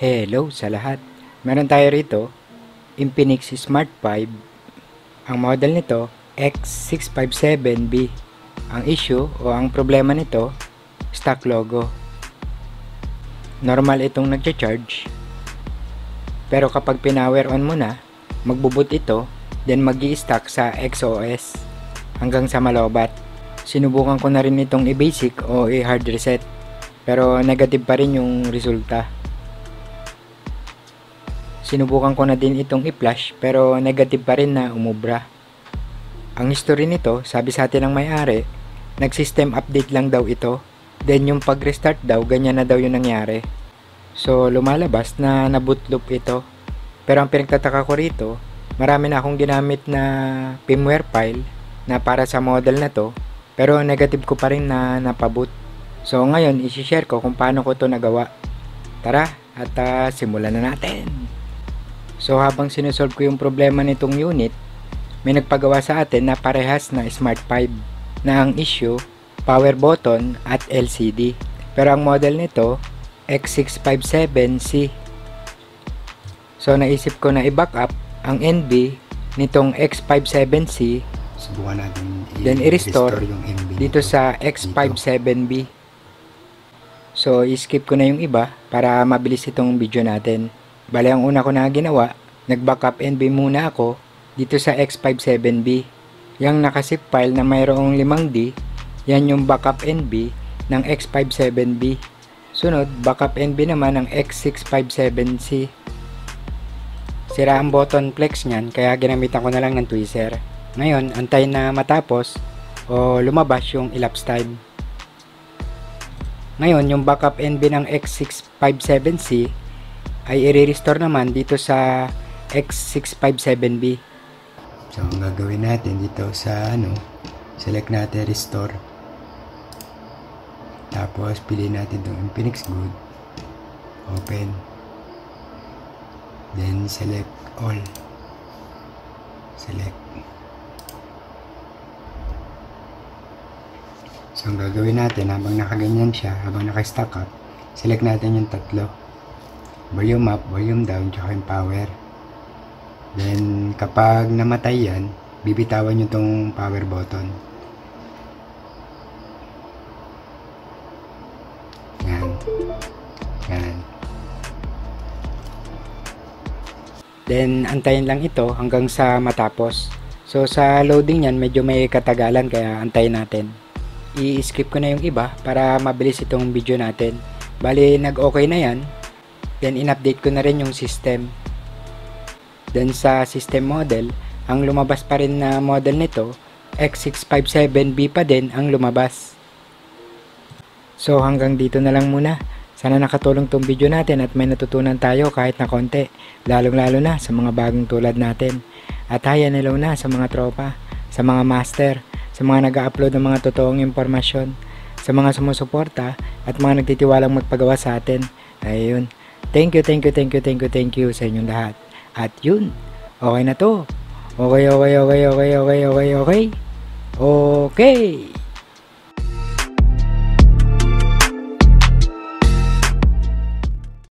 Hello sa lahat. Meron tayo rito, Infinix Smart 5. Ang model nito, X657B. Ang issue o ang problema nito, stock logo. Normal itong nagcha-charge. Pero kapag pinower on mo na, magbuboot ito, then magi-stack sa XOS hanggang sa malobat. Sinubukan ko na rin itong i-basic o i-hard reset. Pero negative pa rin yung resulta. Sinubukan ko na din itong i-flash pero negative pa rin na umubra. Ang history nito, sabi sa atin ng may-ari, nag-system update lang daw ito. Then yung pag-restart daw, ganyan na daw yung nangyari. So lumalabas na na-bootloop ito. Pero ang pinagtataka ko rito, marami na akong ginamit na firmware file na para sa model na to. Pero negative ko pa rin na napaboot. So ngayon, isi-share ko kung paano ko to nagawa. Tara, at simulan na natin. So habang sinusolve ko yung problema nitong unit, may nagpagawa sa atin na parehas na Smart 5 na ang issue, power button at LCD. Pero ang model nito, X657C. So naisip ko na i-backup ang NB nitong X57C, subukan natin then i-restore yung MB dito sa X57B. So i-skip ko na yung iba para mabilis itong video natin. Bale, ang una ko na ginawa, nag-backup NB muna ako dito sa X57B. Yung nakasip file na mayroong 5D, yan yung backup NB ng X57B. Sunod, backup NB naman ng X657C. Sira ang button flex niyan, kaya ginamitan ko na lang ng tweezer. Ngayon, antayin na matapos o lumabas yung elapsed time. Ngayon, yung backup NB ng X657C ay i-restore naman dito sa X657B. So ang gagawin natin dito sa select natin restore, tapos piliin natin itong Infinix Good, open, then select all, select. So ang gagawin natin habang nakaganyan siya, habang naka-stack up, select natin yung tatlo, volume up, volume down, tsaka yung power. Then kapag namatay yan, bibitawan nyo tong power button. Yan. Yan. Then antayin lang ito hanggang sa matapos. So sa loading yan, medyo may katagalan kaya antayin natin. I-skip ko na yung iba para mabilis itong video natin. Bali nag-okay na yan. Then in-update ko na rin yung system. Then sa system model, ang lumabas pa rin na model nito, X657B pa din ang lumabas. So hanggang dito na lang muna. Sana nakatulong tong video natin at may natutunan tayo kahit na konti. Lalong lalo na sa mga bagong tulad natin. At hi and hello na sa mga tropa, sa mga master, sa mga nag-upload ng mga totoong impormasyon, sa mga sumusuporta at mga nagtitiwalang magpagawa sa atin. Ayun. Thank you sa inyong lahat. At yun, okay na to. Okay. Okay.